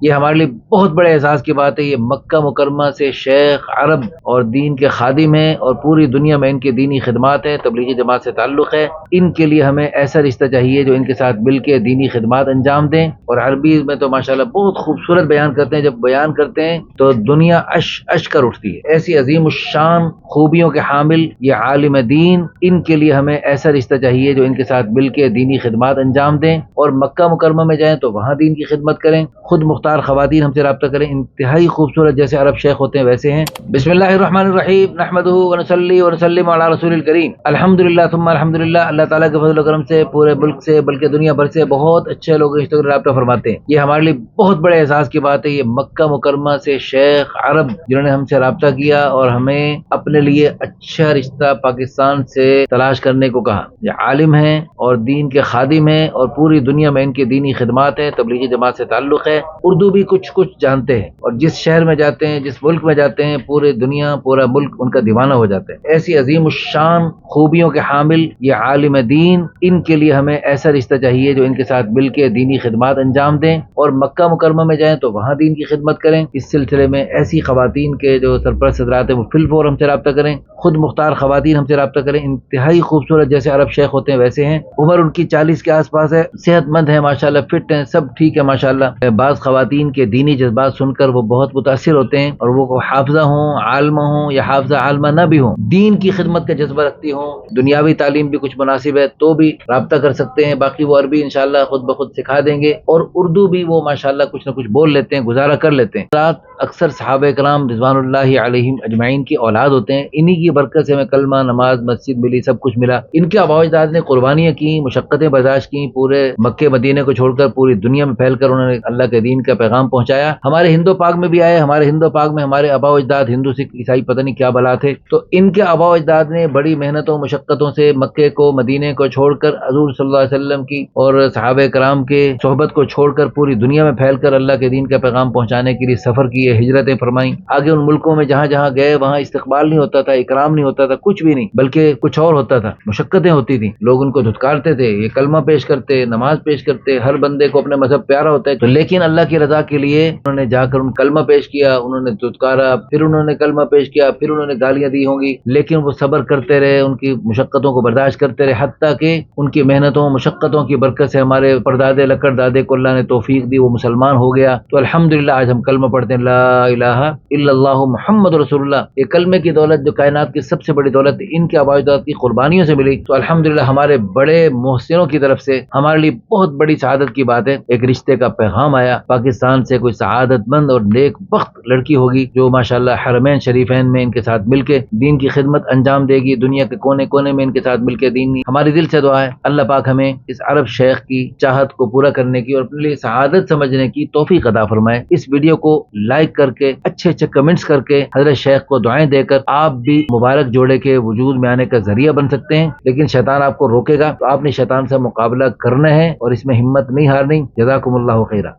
یہ ہمارے لیے بہت بڑے احساس کی بات ہے۔ یہ مکہ مکرمہ سے شیخ عرب اور دین کے خادم ہیں اور پوری دنیا میں ان کی دینی خدمات ہیں، تبلیغی جماعت سے تعلق ہے۔ ان کے لیے ہمیں ایسا رشتہ چاہیے جو ان کے ساتھ مل کے دینی خدمات انجام دیں۔ اور عربی میں تو ماشاءاللہ بہت خوبصورت بیان کرتے ہیں، جب بیان کرتے ہیں تو دنیا اش اش کر اٹھتی ہے۔ ایسی عظیم الشان خوبیوں کے حامل یہ عالم دین، ان کے لیے ہمیں ایسا رشتہ چاہیے جو ان کے ساتھ مل کے دینی خدمات انجام دیں اور مکہ مکرمہ میں جائیں تو وہاں دین کی خدمت کریں۔ خود مختار خواتین ہم سے رابطہ کریں، انتہائی خوبصورت، جیسے عرب شیخ ہوتے ہیں ویسے ہیں۔ بسم اللہ الرحمن الرحیم، نحمدہ ونصلی ونسلم علی رسول الکریم، الحمدللہ ثم الحمدللہ۔ اللہ تعالیٰ کے فضل و کرم سے پورے ملک سے بلکہ دنیا بھر سے بہت اچھے لوگ رشتہ رابطہ فرماتے ہیں۔ یہ ہمارے لیے بہت بڑے احساس کی بات ہے۔ یہ مکہ مکرمہ سے شیخ عرب جنہوں نے ہم سے رابطہ کیا اور ہمیں اپنے لیے اچھا رشتہ پاکستان سے تلاش کرنے کو کہا۔ یہ عالم ہیں اور دین کے خادم ہیں اور پوری دنیا میں ان کی دینی خدمات ہیں، تبلیغی جماعت سے تعلق ہے۔ اردو بھی کچھ کچھ جانتے ہیں اور جس شہر میں جاتے ہیں، جس ملک میں جاتے ہیں، پورے دنیا پورا ملک ان کا دیوانہ ہو جاتا ہے۔ ایسی عظیم الشان خوبیوں کے حامل یہ عالم دین، ان کے لیے ہمیں ایسا رشتہ چاہیے جو ان کے ساتھ مل کے دینی خدمات انجام دیں اور مکہ مکرمہ میں جائیں تو وہاں دین کی خدمت کریں۔ اس سلسلے میں ایسی خواتین کے جو سرپرست حضرات ہیں وہ فی الفور ہم سے رابطہ کریں، خود مختار خواتین ہم سے رابطہ کریں، انتہائی خوبصورت، جیسے عرب شیخ ہوتے ہیں ویسے ہیں۔ عمر ان کی 40 کے آس پاس ہے، صحت مند ہے ماشاءاللہ، فٹ ہیں، سب ٹھیک ہے ماشاءاللہ۔ بعض خواتین کے دینی جذبات سن کر وہ بہت متاثر ہوتے ہیں اور وہ حافظہ ہوں، عالمہ ہوں یا حافظہ عالمہ نہ بھی ہوں، دین کی خدمت کا جذبہ رکھتی ہوں، دنیاوی تعلیم بھی کچھ مناسب ہے تو بھی رابطہ کر سکتے ہیں۔ باقی وہ عربی انشاءاللہ خود بخود سکھا دیں گے اور اردو بھی وہ ماشاءاللہ کچھ نہ کچھ بول لیتے ہیں، گزارا کر لیتے ہیں۔ اکثر صحابہ کرام رضوان اللہ علیہم اجمعین کی اولاد ہوتے ہیں، انہی کی برکت سے ہمیں کلمہ، نماز، مسجد ملی، سب کچھ ملا۔ ان کے آباء و اجداد نے قربانیاں کی، مشقتیں برداشت کی، پورے مکے مدینے کو چھوڑ کر پوری دنیا میں پھیل کر انہوں نے اللہ کے دین کا پیغام پہنچایا۔ ہمارے ہندو پاک میں بھی آئے، ہمارے ہندو پاک میں ہمارے آباء و اجداد ہندو سکھ عیسائی پتہ نہیں کیا بلا تھے، تو ان کے آباء و اجداد نے بڑی محنتوں مشقتوں سے مکے کو مدینے کو چھوڑ کر حضور صلی اللہ علیہ وسلم کی اور صحابہ کرام کے صحبت کو چھوڑ کر پوری دنیا میں پھیل کر اللہ کے دین کا پیغام پہنچانے کے لیے سفر کیے، ہجرتیں فرمائیں۔ آگے ان ملکوں میں جہاں جہاں گئے وہاں استقبال نہیں ہوتا تھا، اکرام نہیں ہوتا تھا، کچھ بھی نہیں، بلکہ کچھ اور ہوتا تھا، مشقتیں ہوتی تھیں، لوگ ان کو دھتکارتے تھے، یہ کلمہ پیش کرتے، نماز پیش کرتے، ہر بندے کو اپنے مذہب پیارا ہوتا ہے تو لیکن اللہ کی رضا کے لیے انہوں نے جا کر ان کلمہ پیش کیا، انہوں نے دھتکارا، پھر انہوں نے کلمہ پیش کیا، پھر انہوں نے گالیاں دی ہوں گی، لیکن وہ صبر کرتے رہے، ان کی مشقتوں کو برداشت کرتے رہے، حتیٰ کہ ان کی محنتوں مشقتوں کی برکت سے ہمارے پردادے لکڑ دادے کو اللہ نے توفیق دی، وہ مسلمان ہو گیا۔ تو الحمدللہ آج ہم کلمہ پڑھتے ہیں، لا الہ الا اللہ محمد رسول اللہ۔ یہ کلمے کی دولت جو کائنات کی سب سے بڑی دولت ان کے آباء و اجداد کی قربانیوں سے ملی، تو الحمدللہ ہمارے بڑے محسنوں کی طرف سے ہمارے لیے بہت بڑی سعادت کی بات ہے، ایک رشتے کا پیغام آیا پاکستان سے، کوئی سعادت مند اور نیک بخت لڑکی ہوگی جو ماشاءاللہ حرمین شریفین میں ان کے ساتھ مل کے دین کی خدمت انجام دے گی، دنیا کے کونے کونے میں ان کے ساتھ مل کے دین کی۔ ہماری دل سے دعا ہے اللہ پاک ہمیں اس عرب شیخ کی چاہت کو پورا کرنے کی اور اپنے لیے سعادت سمجھنے کی توفیق عطا فرمائے۔ اس ویڈیو کو لائک کر کے، اچھے اچھے کمنٹس کر کے، حضرت شیخ کو دعائیں دے کر آپ بھی مبارک جوڑے کے وجود میں آنے کا ذریعہ بن سکتے ہیں، لیکن شیطان آپ کو روکے گا تو آپ نے شیطان سے مقابلہ کرنا ہے اور اس میں ہمت نہیں ہارنی۔ جزاکم اللہ خیرہ۔